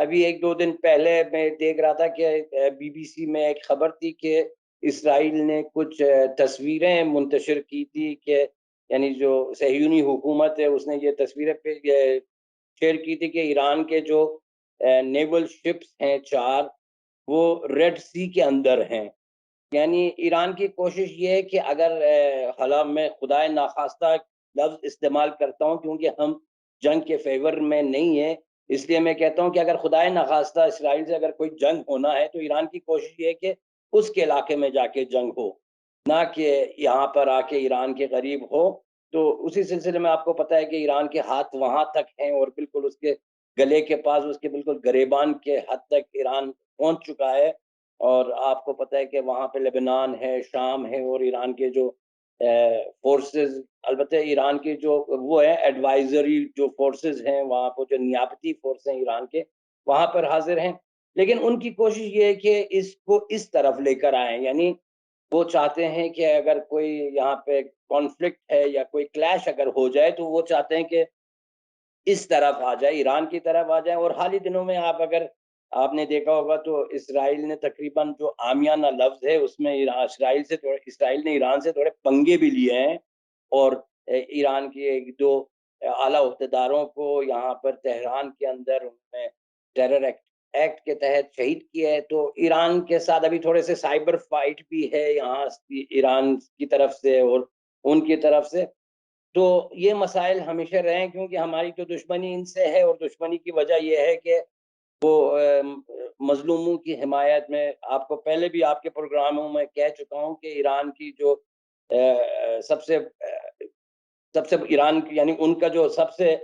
ابھی ایک دو دن پہلے میں دیکھ رہا تھا کہ BBC میں ایک خبر تھی کہ اسرائیل نے کچھ تصویریں منتشر کی تھی کہ یعنی جو صہیونی حکومت ہے اس نے یہ تصویریں شیئر کی تھی کہ ایران کے جو نیول شپس ہیں 4 وہ ریڈ سی کے اندر ہیں. یعنی ایران کی کوشش یہ ہے کہ اگر حالا میں خدائے ناخواستہ لفظ استعمال کرتا ہوں کیونکہ ہم جنگ کے فیور میں نہیں ہیں، اس لیے میں کہتا ہوں کہ اگر خدائے ناخواستہ اسرائیل سے اگر کوئی جنگ ہونا ہے تو ایران کی کوشش یہ ہے کہ اس کے علاقے میں جا کے جنگ ہو، نہ کہ یہاں پر آ کے ایران کے قریب ہو. تو اسی سلسلے میں آپ کو پتہ ہے کہ ایران کے ہاتھ وہاں تک ہیں اور بالکل اس کے گلے کے پاس، اس کے بالکل گریبان کے حد تک ایران پہنچ چکا ہے. اور آپ کو پتہ ہے کہ وہاں پہ لبنان ہے، شام ہے، اور ایران کے جو فورسز، البتہ ایران کے جو وہ ہیں ایڈوائزری جو فورسز ہیں وہاں پہ، جو نیابتی فورس ہیں ایران کے، وہاں پر حاضر ہیں. لیکن ان کی کوشش یہ ہے کہ اس کو اس طرف لے کر آئیں. یعنی وہ چاہتے ہیں کہ اگر کوئی یہاں پہ کانفلکٹ ہے یا کوئی کلیش اگر ہو جائے تو وہ چاہتے ہیں کہ اس طرف آ جائے، ایران کی طرف آ جائیں. اور حال ہی دنوں میں آپ نے دیکھا ہوگا تو اسرائیل نے تقریباً جو عامیانہ لفظ ہے اس میں اسرائیل نے ایران سے تھوڑے پنگے بھی لیے ہیں، اور ایران کے ایک دو اعلیٰ عہدیداروں کو یہاں پر تہران کے اندر انہوں نے ٹیرر ایکٹ کے تحت شہید کیا ہے. تو ایران کے ساتھ ابھی تھوڑے سے سائبر فائٹ بھی ہے یہاں ایران کی طرف سے اور ان کی طرف سے. تو یہ مسائل ہمیشہ رہے ہیں کیونکہ ہماری تو دشمنی ان سے ہے، اور دشمنی کی وجہ یہ ہے کہ وہ مظلوموں کی حمایت میں، آپ کو پہلے بھی آپ کے پروگراموں میں کہہ چکا ہوں کہ ایران کی جو سب سے ایران کی یعنی ان کا جو سب سے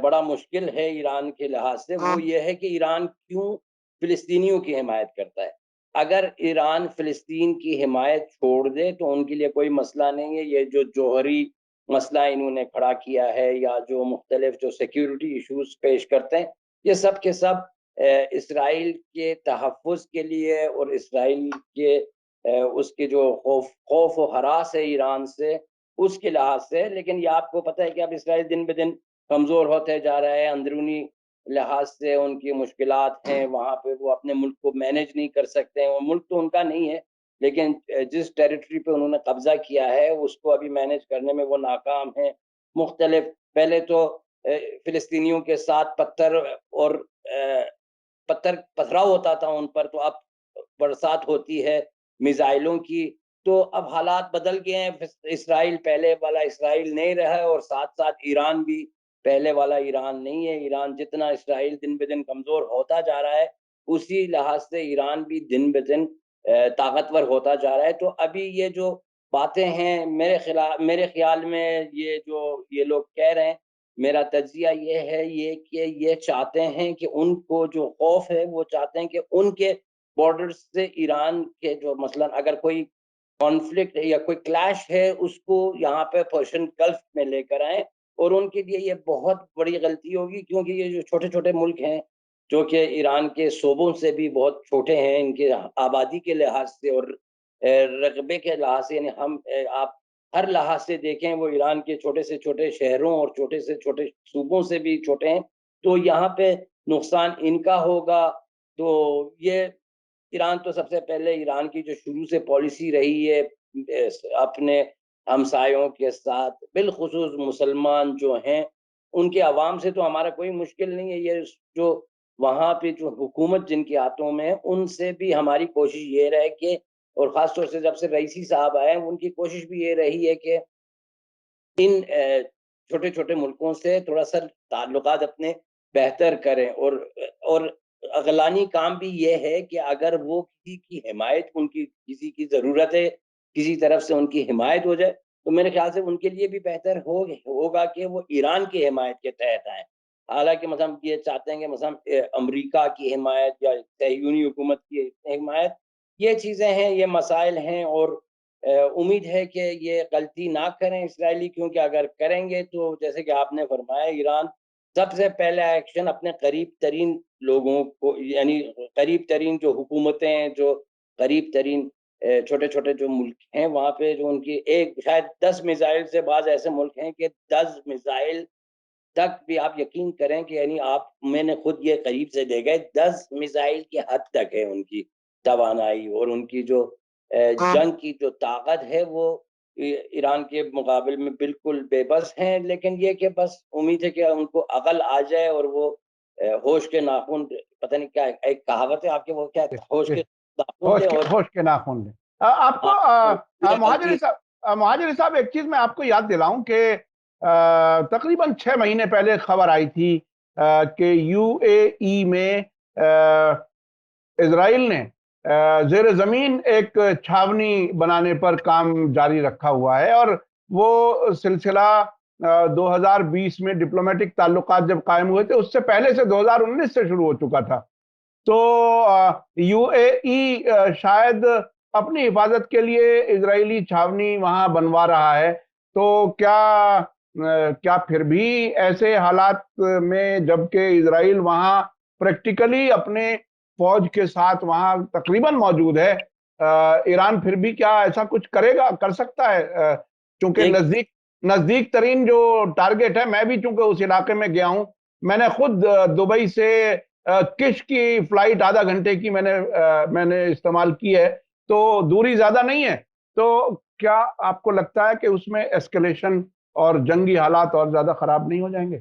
بڑا مشکل ہے ایران کے لحاظ سے وہ یہ ہے کہ ایران کیوں فلسطینیوں کی حمایت کرتا ہے. اگر ایران فلسطین کی حمایت چھوڑ دے تو ان کے لیے کوئی مسئلہ نہیں ہے. یہ جو جوہری مسئلہ انہوں نے کھڑا کیا ہے یا جو مختلف جو سیکیورٹی ایشوز پیش کرتے ہیں، یہ سب کے سب اسرائیل کے تحفظ کے لیے اور اسرائیل کے اس کے جو خوف و ہراس ہے ایران سے اس کے لحاظ سے. لیکن یہ آپ کو پتہ ہے کہ اب اسرائیل دن بدن کمزور ہوتے جا رہا ہے، اندرونی لحاظ سے ان کی مشکلات ہیں، وہاں پہ وہ اپنے ملک کو مینج نہیں کر سکتے ہیں. وہ ملک تو ان کا نہیں ہے لیکن جس ٹیریٹری پہ انہوں نے قبضہ کیا ہے اس کو ابھی مینج کرنے میں وہ ناکام ہیں. مختلف پہلے تو فلسطینیوں کے ساتھ پتھراؤ ہوتا تھا ان پر، تو اب برسات ہوتی ہے میزائلوں کی. تو اب حالات بدل گئے ہیں. اسرائیل پہلے والا اسرائیل نہیں رہا ہے، اور ساتھ ساتھ ایران بھی پہلے والا ایران نہیں ہے. ایران جتنا اسرائیل دن بدن کمزور ہوتا جا رہا ہے اسی لحاظ سے ایران بھی دن بدن طاقتور ہوتا جا رہا ہے. تو ابھی یہ جو باتیں ہیں میرے خیال میں یہ لوگ کہہ رہے ہیں، میرا تجزیہ یہ ہے کہ یہ چاہتے ہیں کہ ان کو جو خوف ہے وہ چاہتے ہیں کہ ان کے بارڈر سے ایران کے جو مثلا اگر کوئی کانفلکٹ یا کوئی کلیش ہے اس کو یہاں پہ پرشین گلف میں لے کر آئیں. اور ان کے لیے یہ بہت بڑی غلطی ہوگی کیونکہ یہ جو چھوٹے چھوٹے ملک ہیں جو کہ ایران کے صوبوں سے بھی بہت چھوٹے ہیں ان کے آبادی کے لحاظ سے اور رقبے کے لحاظ سے، یعنی آپ ہر لحاظ سے دیکھیں وہ ایران کے چھوٹے سے چھوٹے شہروں اور چھوٹے سے چھوٹے صوبوں سے بھی چھوٹے ہیں. تو یہاں پہ نقصان ان کا ہوگا. تو یہ ایران تو سب سے پہلے ایران کی جو شروع سے پالیسی رہی ہے اپنے ہمسایوں کے ساتھ بالخصوص مسلمان جو ہیں ان کے عوام سے تو ہمارا کوئی مشکل نہیں ہے. یہ جو وہاں پہ جو حکومت جن کے ہاتھوں میں ان سے بھی ہماری کوشش یہ رہے کہ، اور خاص طور سے جب سے رئیسی صاحب آئے ان کی کوشش بھی یہ رہی ہے کہ ان چھوٹے چھوٹے ملکوں سے تھوڑا سا تعلقات اپنے بہتر کریں. اور اغلانی کام بھی یہ ہے کہ اگر وہ کسی کی حمایت، ان کی کسی کی ضرورت ہے کسی طرف سے ان کی حمایت ہو جائے تو میرے خیال سے ان کے لیے بھی بہتر ہوگا کہ وہ ایران کی حمایت کے تحت آئیں. حالانکہ مثلا یہ چاہتے ہیں کہ مثلا امریکہ کی حمایت یا صہیونی حکومت کی حمایت، یہ چیزیں ہیں، یہ مسائل ہیں. اور امید ہے کہ یہ غلطی نہ کریں اسرائیلی، کیونکہ اگر کریں گے تو جیسے کہ آپ نے فرمایا ایران سب سے پہلا ایکشن اپنے قریب ترین لوگوں کو، یعنی قریب ترین جو حکومتیں ہیں، جو قریب ترین چھوٹے چھوٹے جو ملک ہیں وہاں پہ جو ان کی شاید 10 میزائل سے بعض ایسے ملک ہیں کہ 10 میزائل تک بھی آپ یقین کریں کہ یعنی میں نے خود یہ قریب سے دیکھا ہے، 10 میزائل کی حد تک ہے ان کی توانائی، اور ان کی جو جنگ کی جو طاقت ہے وہ ایران کے مقابل میں بالکل بے بس ہیں. لیکن یہ کہ بس امید ہے کہ ان کو عقل آ جائے اور وہ ہوش کے ناخن، پتہ نہیں کیا ایک کہاوت ہے آپ کے، وہ کیا ہے، ہوش کے ناخن لے اور ہوش کے ناخن لیں. آپ کو مہاجر صاحب ایک چیز میں آپ کو یاد دلاؤں کہ تقریباً 6 مہینے پہلے خبر آئی تھی کہ یو اے ای میں اسرائیل نے زیر زمین ایک چھاونی بنانے پر کام جاری رکھا ہوا ہے، اور وہ سلسلہ 2020 میں ڈپلومیٹک تعلقات جب قائم ہوئے تھے اس سے پہلے سے 2019 سے شروع ہو چکا تھا. تو یو اے ای شاید اپنی حفاظت کے لیے اسرائیلی چھاونی وہاں بنوا رہا ہے. تو کیا پھر بھی ایسے حالات میں جبکہ اسرائیل وہاں پریکٹیکلی اپنے فوج کے ساتھ وہاں تقریباً موجود ہے، ایران پھر بھی کیا ایسا کچھ کر سکتا ہے؟ چونکہ نزدیک ترین جو ٹارگٹ ہے، میں بھی چونکہ اس علاقے میں گیا ہوں، میں نے خود دبئی سے کش کی فلائٹ آدھا گھنٹے کی میں نے استعمال کی ہے، تو دوری زیادہ نہیں ہے. تو کیا آپ کو لگتا ہے کہ اس میں ایسکیلیشن اور جنگی حالات اور زیادہ خراب نہیں ہو جائیں گے؟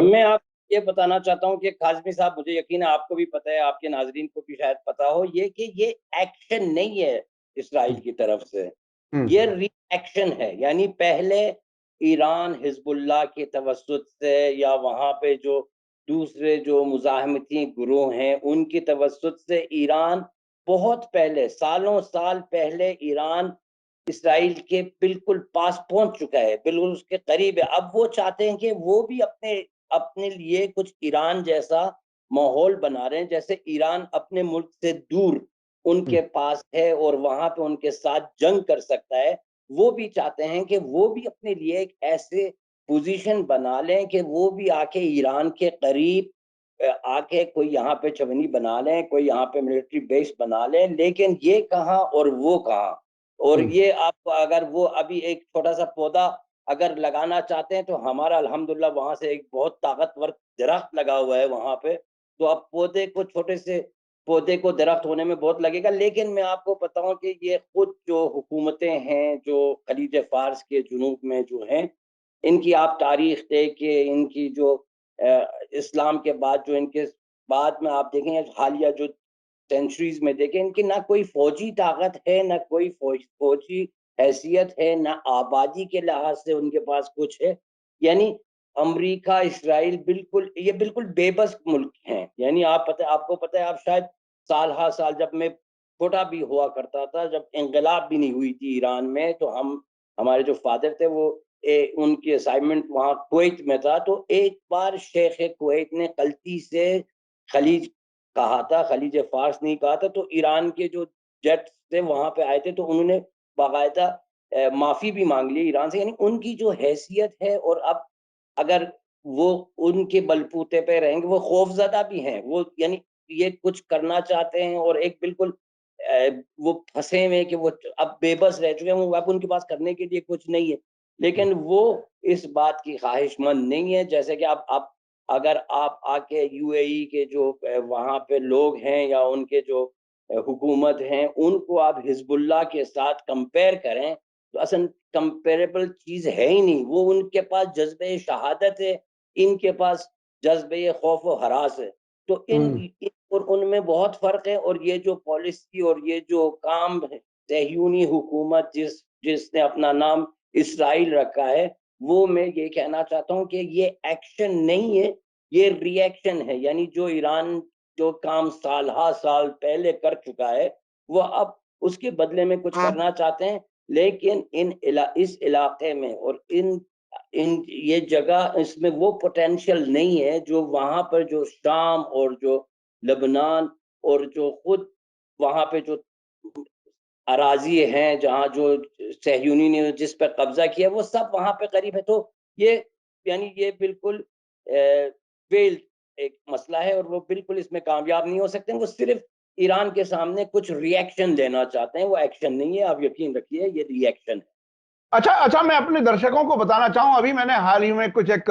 میں آپ یہ بتانا چاہتا ہوں کہ کاظمی صاحب، مجھے یقین ہے آپ کو بھی پتہ ہے، آپ کے ناظرین کو بھی شاید پتہ ہو، یہ کہ یہ ایکشن نہیں ہے اسرائیل کی طرف سے، یہ ری ایکشن ہے. یعنی پہلے ایران حزب اللہ کے توسط سے یا وہاں پہ جو دوسرے جو مزاحمتی گروہ ہیں ان کی توسط سے ایران بہت پہلے، سالوں سال پہلے ایران اسرائیل کے بالکل پاس پہنچ چکا ہے، بالکل اس کے قریب ہے. اب وہ چاہتے ہیں کہ وہ بھی اپنے لیے کچھ ایران جیسا ماحول بنا رہے ہیں، جیسے ایران اپنے ملک سے دور ان کے پاس ہے اور وہاں پہ ان کے ساتھ جنگ کر سکتا ہے. وہ بھی چاہتے ہیں کہ وہ بھی اپنے لیے ایک ایسے پوزیشن بنا لیں کہ وہ بھی آ کے ایران کے قریب آ کے کوئی یہاں پہ چھونی بنا لیں، کوئی یہاں پہ ملٹری بیس بنا لیں. لیکن یہ کہاں اور وہ کہاں. اور یہ آپ کو اگر وہ ابھی ایک چھوٹا سا پودا اگر لگانا چاہتے ہیں تو ہمارا الحمدللہ وہاں سے ایک بہت طاقتور درخت لگا ہوا ہے وہاں پہ، تو اب پودے کو، چھوٹے سے پودے کو درخت ہونے میں بہت لگے گا. لیکن میں آپ کو بتاؤں کہ یہ خود جو حکومتیں ہیں جو خلیج فارس کے جنوب میں جو ہیں، ان کی آپ تاریخ دیکھیں، ان کی جو اسلام کے بعد جو ان کے بعد میں آپ دیکھیں حالیہ جو سینچریز میں دیکھیں، ان کی نہ کوئی فوجی طاقت ہے، نہ کوئی فوجی حیثیت ہے، نہ آبادی کے لحاظ سے ان کے پاس کچھ ہے. یعنی امریکہ، اسرائیل بالکل بے بس ملک ہیں. یعنی آپ کو پتہ ہے، آپ شاید سال ہا سال، جب میں چھوٹا بھی ہوا کرتا تھا، جب انقلاب بھی نہیں ہوئی تھی ایران میں، تو ہمارے جو فادر تھے وہ ان کی اسائنمنٹ وہاں کویت میں تھا. تو ایک بار شیخ کویت نے غلطی سے خلیج کہا تھا، خلیج فارس نہیں کہا تھا. تو ایران کے جو جیٹ تھے وہاں پہ آئے تھے، تو انہوں نے باقاعدہ معافی بھی مانگ لی ایران سے. یعنی ان کی جو حیثیت ہے، اور اب اگر وہ ان کے بلبوتے پہ رہیں گے، وہ خوف زدہ بھی ہیں، وہ یعنی یہ کچھ کرنا چاہتے ہیں اور ایک بالکل وہ پھنسے ہوئے کہ وہ اب بے بس رہ چکے ہیں، اب ان کے پاس کرنے کے لیے کچھ نہیں ہے. لیکن وہ اس بات کی خواہش مند نہیں ہے. جیسے کہ اگر آپ آ کے یو اے ای کے جو وہاں پہ لوگ ہیں یا ان کے جو حکومت ہیں، ان کو آپ حزب اللہ کے ساتھ کمپیئر کریں تو اصلا کمپیریبل چیز ہے ہی نہیں. وہ ان کے پاس جذبہ شہادت ہے، ان کے پاس جذبہ خوف و ہراس ہے. تو ان میں بہت فرق ہے. اور یہ جو پالیسی اور یہ جو کام صہیونی حکومت جس نے اپنا نام اسرائیل رکھا ہے، وہ میں یہ کہنا چاہتا ہوں کہ یہ ایکشن نہیں ہے، یہ ری ایکشن ہے. یعنی جو ایران جو کام سال ہا سال پہلے کر چکا ہے، وہ اب اس کے بدلے میں کچھ کرنا چاہتے ہیں. لیکن اس علاقے میں اور یہ جگہ، اس میں وہ پوٹینشیل نہیں ہے جو وہاں پر جو شام اور جو لبنان اور جو خود وہاں پہ جو اراضی ہیں جہاں جو صہیونی نے جس پہ قبضہ کیا، وہ سب وہاں پہ قریب ہے. تو یہ بالکل فیلڈ ایک مسئلہ ہے، اور وہ بالکل اس میں کامیاب نہیں ہو سکتے. وہ صرف ایران کے سامنے کچھ ری ایکشن لینا چاہتے ہیں، وہ ایکشن نہیں ہے. آپ یقین رکھیے یہ ری ایکشن ہے. اچھا، میں اپنے درشکوں کو بتانا چاہوں، ابھی میں نے حال ہی میں کچھ ایک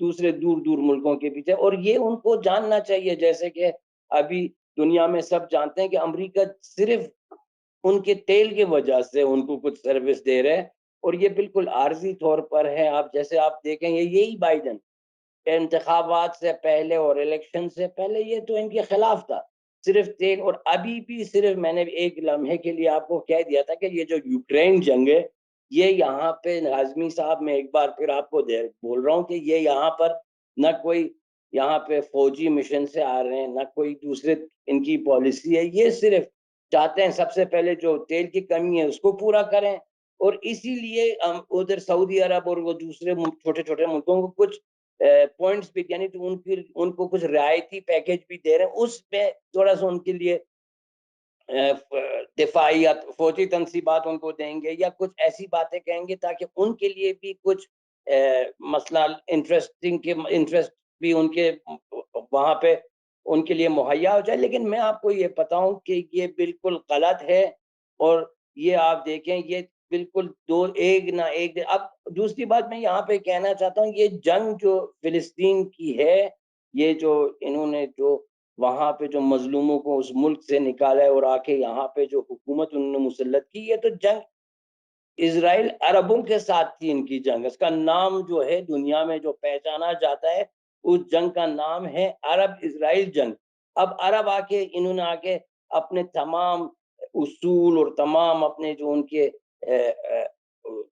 دوسرے دور دور ملکوں کے پیچھے، اور یہ ان کو جاننا چاہیے، جیسے کہ ابھی دنیا میں سب جانتے ہیں کہ امریکہ صرف ان کے تیل کی وجہ سے ان کو کچھ سروس دے رہے ہیں، اور یہ بالکل عارضی طور پر ہے۔ آپ جیسے آپ دیکھیں گے یہی بائیڈن انتخابات سے پہلے اور الیکشن سے پہلے یہ تو ان کے خلاف تھا، صرف تیل، اور ابھی بھی صرف میں نے ایک لمحے کے لیے آپ کو کہہ دیا تھا کہ یہ جو یوکرین جنگ ہے، یہ یہاں پہ ہاشمی صاحب میں ایک بار پھر آپ کو بول رہا ہوں کہ یہ یہاں پر نہ کوئی یہاں پہ فوجی مشن سے آ رہے ہیں، نہ کوئی دوسرے ان کی پالیسی ہے، یہ صرف چاہتے ہیں سب سے پہلے جو تیل کی کمی ہے اس کو پورا کریں، اور اسی لیے ادھر سعودی عرب اور وہ دوسرے چھوٹے چھوٹے ملکوں کو کچھ پوائنٹس بھی، یعنی ان کو کچھ رعایتی پیکج بھی دے رہے ہیں، اس میں تھوڑا سا ان کے لیے دفاعی یا فوجی تنصیبات ان کو دیں گے، یا کچھ ایسی باتیں کہیں گے تاکہ ان کے لیے بھی کچھ مسئلہ انٹرسٹ بھی ان کے وہاں پہ ان کے لیے مہیا ہو جائے۔ لیکن میں آپ کو یہ بتاؤں کہ یہ بالکل غلط ہے، اور یہ آپ دیکھیں یہ بالکل ایک نہ ایک۔ اب دوسری بات میں یہاں پہ کہنا چاہتا ہوں، یہ جنگ جو فلسطین کی ہے، یہ جو انہوں نے جو وہاں پہ جو مظلوموں کو اس ملک سے نکالا ہے اور آ کے یہاں پہ جو حکومت انہوں نے مسلط کی، یہ تو جنگ اسرائیل عربوں کے ساتھ تھی ان کی جنگ۔ اس کا نام جو ہے دنیا میں جو پہچانا جاتا ہے اس جنگ کا نام ہے عرب اسرائیل جنگ۔ اب عرب آ کے انہوں نے آ کے اپنے تمام اصول اور تمام اپنے جو ان کے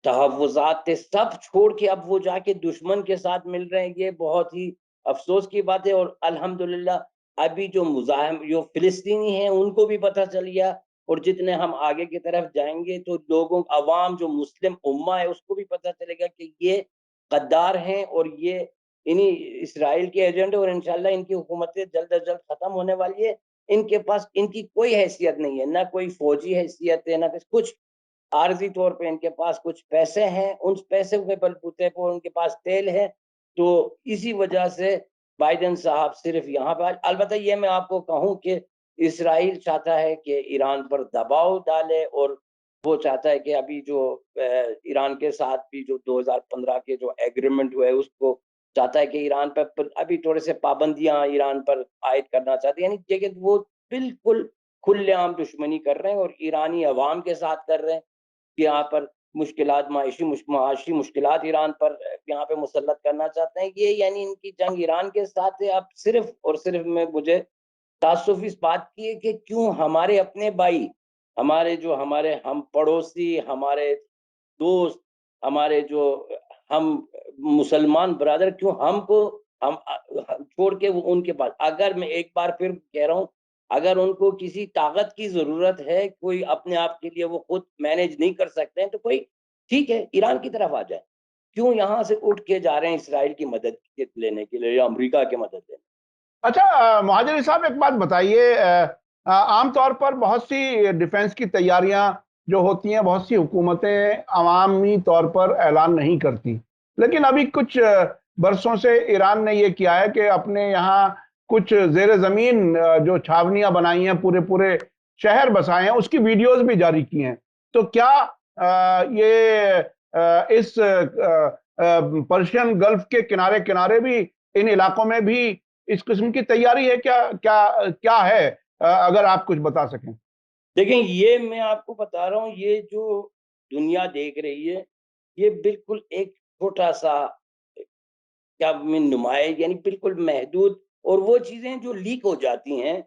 تحفظات تھے سب چھوڑ کے اب وہ جا کے دشمن کے ساتھ مل رہے ہیں، یہ بہت ہی افسوس کی بات ہے۔ اور الحمدللہ ابھی جو مزاحم جو فلسطینی ہیں ان کو بھی پتہ چل گیا، اور جتنے ہم آگے کی طرف جائیں گے تو لوگوں عوام جو مسلم امہ ہے اس کو بھی پتہ چلے گا کہ یہ غدار ہیں، اور یہ انہی اسرائیل کے ایجنٹ، اور انشاءاللہ ان کی حکومتیں جلد از جلد ختم ہونے والی ہے۔ ان کے پاس ان کی کوئی حیثیت نہیں ہے، نہ کوئی فوجی حیثیت ہے، نہ کچھ عارضی طور پہ ان کے پاس کچھ پیسے ہیں، ان پیسے کے بلبوتے پر ان کے پاس تیل ہے، تو اسی وجہ سے بائیڈن صاحب صرف یہاں پر۔ البتہ یہ میں آپ کو کہوں کہ اسرائیل چاہتا ہے کہ ایران پر دباؤ ڈالے، اور وہ چاہتا ہے کہ ابھی جو ایران کے ساتھ بھی جو 2015 کے جو ایگریمنٹ ہوئے اس کو چاہتا ہے کہ ایران پر ابھی تھوڑے سے پابندیاں ایران پر عائد کرنا چاہتے ہیں، یعنی کہ وہ بالکل کھلے عام دشمنی کر رہے ہیں، اور ایرانی عوام کے ساتھ کر رہے ہیں کہ یہاں پر مشکلات معاشی مشکلات ایران پر یہاں پہ مسلط کرنا چاہتے ہیں۔ یہ یعنی ان کی جنگ ایران کے ساتھ ہے۔ اب صرف اور صرف میں مجھے تعصب اس بات کی ہے کہ کیوں ہمارے اپنے بھائی، ہمارے ہم پڑوسی، ہمارے دوست، ہمارے جو ہم مسلمان برادر، کیوں ہم چھوڑ کے وہ ان کے پاس۔ اگر میں ایک بار پھر کہہ رہا ہوں، اگر ان کو کسی طاقت کی ضرورت ہے، کوئی اپنے آپ کے لیے وہ خود مینیج نہیں کر سکتے ہیں، تو کوئی ٹھیک ہے ایران کی طرف آ جائے، کیوں یہاں سے اٹھ کے جا رہے ہیں اسرائیل کی مدد لینے کے لیے یا امریکہ کی مدد لینے؟ اچھا مہاجر صاحب ایک بات بتائیے، عام طور پر بہت سی ڈیفنس کی تیاریاں جو ہوتی ہیں بہت سی حکومتیں عوامی طور پر اعلان نہیں کرتی، لیکن ابھی کچھ برسوں سے ایران نے یہ کیا ہے کہ اپنے یہاں کچھ زیر زمین جو چھاونیاں بنائی ہیں، پورے شہر بسائے ہیں، اس کی ویڈیوز بھی جاری کی ہیں۔ تو کیا یہ اس پرشین گلف کے کنارے بھی ان علاقوں میں بھی اس قسم کی تیاری ہے؟ کیا ہے اگر آپ کچھ بتا سکیں؟ دیکھیں یہ میں آپ کو بتا رہا ہوں، یہ جو دنیا دیکھ رہی ہے یہ بالکل ایک چھوٹا سا کیا نمایاں، یعنی بالکل محدود، اور وہ چیزیں جو لیک ہو جاتی ہیں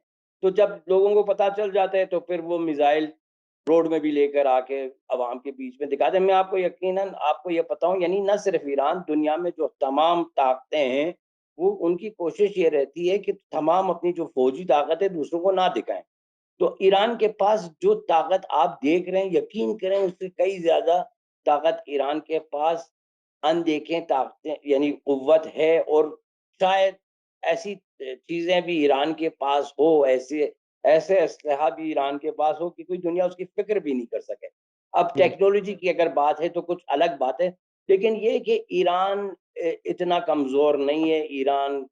تو جب لوگوں کو پتا چل جاتا ہے تو پھر وہ میزائل روڈ میں بھی لے کر آ کے عوام کے بیچ میں دکھاتے ہیں۔ میں آپ کو یقیناً آپ کو یہ بتاؤں، یعنی نہ صرف ایران، دنیا میں جو تمام طاقتیں ہیں وہ ان کی کوشش یہ رہتی ہے کہ تمام اپنی جو فوجی طاقت ہے دوسروں کو نہ دکھائیں۔ تو ایران کے پاس جو طاقت آپ دیکھ رہے ہیں، یقین کریں اس سے کئی زیادہ طاقت ایران کے پاس اندیکھیں طاقتیں یعنی قوت ہے، اور شاید ایسی چیزیں بھی ایران کے پاس ہو، ایسے اسلحہ بھی ایران کے پاس ہو کہ کوئی دنیا اس کی فکر بھی نہیں کر سکے۔ اب ٹیکنالوجی کی اگر بات ہے تو کچھ الگ بات ہے، لیکن یہ کہ ایران اتنا کمزور نہیں ہے۔ ایران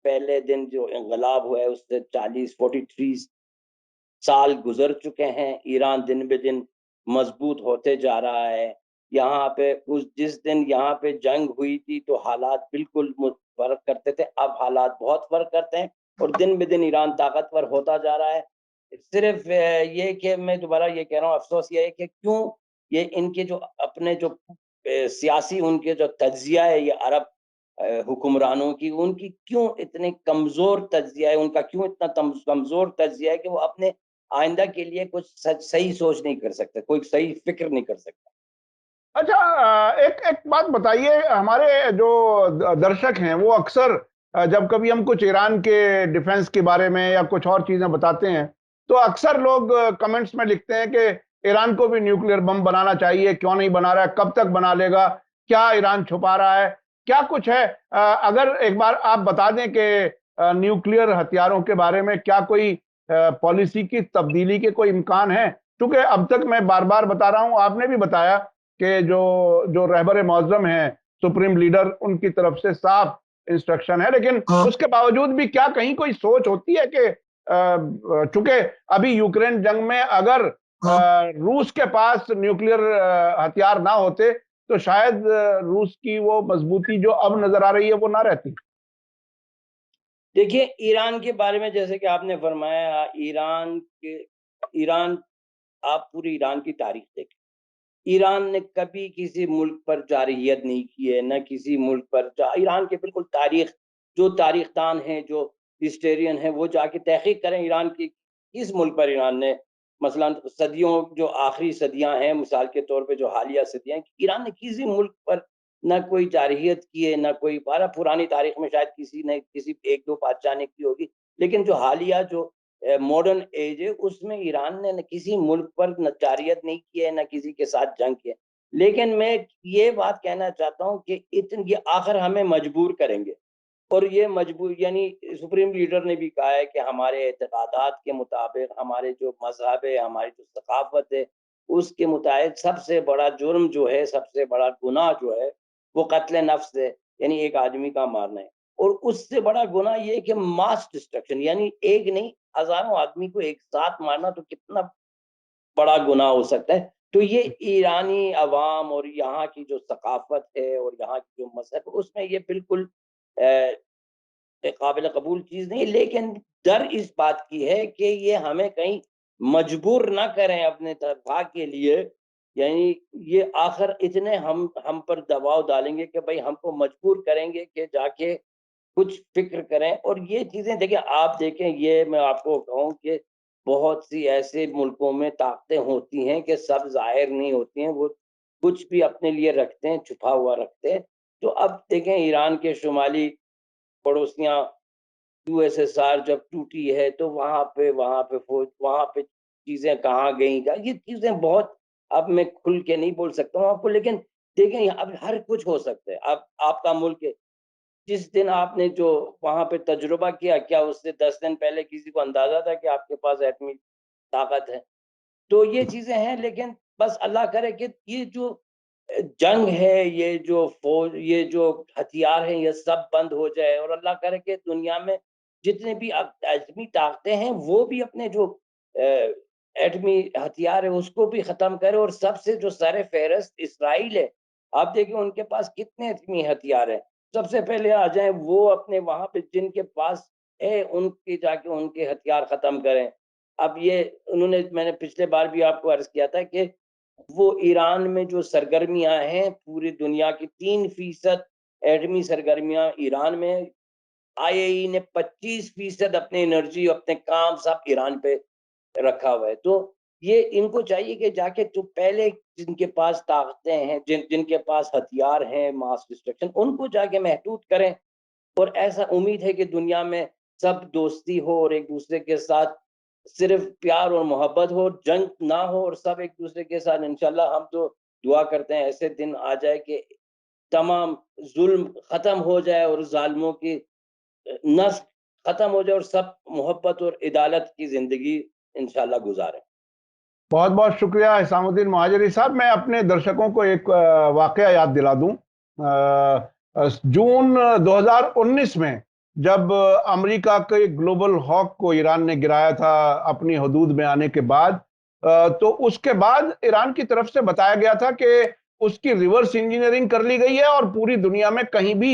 پہلے دن جو انقلاب ہوا ہے اس سے 43 سال گزر چکے ہیں، ایران دن بہ دن مضبوط ہوتے جا رہا ہے۔ یہاں پہ جس دن یہاں پہ جنگ ہوئی تھی تو حالات بالکل فرق کرتے تھے، اب حالات بہت فرق کرتے ہیں اور دن بہ دن ایران طاقتور ہوتا جا رہا ہے. صرف یہ کہ میں دوبارہ یہ کہہ رہا ہوں، افسوس یہ ہے کہ کیوں یہ ان کے جو اپنے جو سیاسی ان کے جو تجزیہ ہے یہ عرب حکمرانوں کی، ان کی کیوں اتنے کمزور تجزیہ ہے، ان کا کیوں اتنا کمزور تجزیہ ہے کہ وہ اپنے آئندہ کے لیے کچھ صحیح سوچ نہیں کر سکتے، کوئی صحیح فکر نہیں کر سکتا. اچھا، ایک بات بتائیے، ہمارے جو درشک ہیں وہ اکثر جب کبھی ہم کچھ ایران کے ڈیفنس کے بارے میں یا کچھ اور چیزیں بتاتے ہیں تو اکثر لوگ کمنٹس میں لکھتے ہیں کہ ایران کو بھی نیوکلیئر بم بنانا چاہیے، کیوں نہیں بنا رہا ہے، کب تک بنا لے گا، کیا ایران چھپا رہا ہے، کیا کچھ ہے. اگر ایک بار آپ بتا دیں کہ نیوکلیئر ہتھیاروں کے بارے میں کیا کوئی پالیسی کی تبدیلی کے کوئی امکان ہے. کیونکہ اب تک میں بار بار بتا رہا ہوں، آپ نے بھی بتایا کہ جو رہبر معظم ہیں، سپریم لیڈر، ان کی طرف سے صاف انسٹرکشن ہے، لیکن اس کے باوجود بھی کیا کہیں کوئی سوچ ہوتی ہے کہ چونکہ ابھی یوکرین جنگ میں اگر روس کے پاس نیوکلیئر ہتھیار نہ ہوتے تو شاید روس کی وہ مضبوطی جو اب نظر آ رہی ہے وہ نہ رہتی. دیکھیے، ایران کے بارے میں جیسے کہ آپ نے فرمایا، ایران آپ پوری ایران کی تاریخ دیکھیں، ایران نے کبھی کسی ملک پر جارحیت نہیں کی ہے، نہ کسی ملک پر ایران کے بالکل تاریخ، جو تاریخ دان ہیں، جو ہسٹورین ہیں، وہ جا کے تحقیق کریں ایران کی کس ملک پر ایران نے مثلا صدیوں، جو آخری صدیاں ہیں مثال کے طور پہ، جو حالیہ صدیاں ہیں، ایران نے کسی ملک پر نہ کوئی جارحیت کی ہے، نہ کوئی پرانی تاریخ میں شاید کسی نے کسی ایک دو بادشاہ نے کی ہوگی، لیکن جو حالیہ جو ماڈرن ایج ہے اس میں ایران نے نہ کسی ملک پر نہ جارحیت نہیں کی ہے، نہ کسی کے ساتھ جنگ کی ہے. لیکن میں یہ بات کہنا چاہتا ہوں کہ یہ آخر ہمیں مجبور کریں گے، اور یہ مجبور یعنی سپریم لیڈر نے بھی کہا ہے کہ ہمارے اعتقادات کے مطابق، ہمارے جو مذہب ہے، ہماری جو ثقافت ہے، اس کے مطابق سب سے بڑا جرم جو ہے، سب سے بڑا گناہ جو ہے وہ قتل نفس ہے، یعنی ایک آدمی کا مارنا ہے. اور اس سے بڑا گناہ یہ کہ ماس ڈسٹرکشن، یعنی ایک نہیں ہزاروں آدمی کو ایک ساتھ مارنا تو کتنا بڑا گناہ ہو سکتا ہے. تو یہ ایرانی عوام اور یہاں کی جو ثقافت ہے اور یہاں کی جو مذہب ہے، اس میں یہ بالکل قابل قبول چیز نہیں. لیکن ڈر اس بات کی ہے کہ یہ ہمیں کہیں مجبور نہ کریں اپنے دفاع کے لیے، یعنی یہ آخر اتنے ہم پر دباؤ ڈالیں گے کہ بھائی ہم کو مجبور کریں گے کہ جا کے کچھ فکر کریں. اور یہ چیزیں دیکھیں، آپ دیکھیں، یہ میں آپ کو کہوں کہ بہت سی ایسے ملکوں میں طاقتیں ہوتی ہیں کہ سب ظاہر نہیں ہوتی ہیں، وہ کچھ بھی اپنے لیے رکھتے ہیں، چھپا ہوا رکھتے ہیں. تو اب دیکھیں ایران کے شمالی پڑوسیاں یو ایس ایس آر جب ٹوٹی ہے تو وہاں پہ فوج، وہاں پہ چیزیں کہاں گئیں، یہ چیزیں بہت، اب میں کھل کے نہیں بول سکتا ہوں آپ کو، لیکن دیکھیں اب ہر کچھ ہو سکتا ہے. اب آپ کا ملک ہے، جس دن آپ نے جو وہاں پہ تجربہ کیا، کیا اس سے 10 دن پہلے کسی کو اندازہ تھا کہ آپ کے پاس ایٹمی طاقت ہے؟ تو یہ چیزیں ہیں. لیکن بس اللہ کرے کہ یہ جو جنگ ہے، یہ جو فوج، یہ جو ہتھیار ہیں، یہ سب بند ہو جائے، اور اللہ کرے کہ دنیا میں جتنے بھی ایٹمی طاقتیں ہیں وہ بھی اپنے جو ایٹمی ہتھیار ہے اس کو بھی ختم کرے. اور سب سے جو سر فہرست اسرائیل ہے، آپ دیکھیں ان کے پاس کتنے ایٹمی ہتھیار ہیں، سب سے پہلے آ جائیں وہ، اپنے وہاں پہ جن کے پاس ہے ان کی جا کے ان کے ہتھیار ختم کریں. اب یہ انہوں نے، میں نے پچھلے بار بھی آپ کو عرض کیا تھا کہ وہ ایران میں جو سرگرمیاں ہیں، پوری دنیا کی 3% ایٹمی سرگرمیاں ایران میں، آئی اے ای نے 25% اپنی انرجی، اپنے کام سب ایران پہ رکھا ہوا ہے. تو یہ ان کو چاہیے کہ جا کے جو پہلے جن کے پاس طاقتیں ہیں، جن کے پاس ہتھیار ہیں ماس ڈسٹرکشن، ان کو جا کے محدود کریں. اور ایسا امید ہے کہ دنیا میں سب دوستی ہو اور ایک دوسرے کے ساتھ صرف پیار اور محبت ہو، جنگ نہ ہو، اور سب ایک دوسرے کے ساتھ انشاءاللہ. ہم تو دعا کرتے ہیں ایسے دن آ جائے کہ تمام ظلم ختم ہو جائے اور ظالموں کی نسل ختم ہو جائے اور سب محبت اور عدالت کی زندگی انشاءاللہ گزاریں. بہت بہت شکریہ حسام الدین مہاجری صاحب. میں اپنے درشکوں کو ایک واقعہ یاد دلا دوں. جون 2019 میں جب امریکہ کے گلوبل ہاک کو ایران نے گرایا تھا اپنی حدود میں آنے کے بعد، تو اس کے بعد ایران کی طرف سے بتایا گیا تھا کہ اس کی ریورس انجینئرنگ کر لی گئی ہے اور پوری دنیا میں کہیں بھی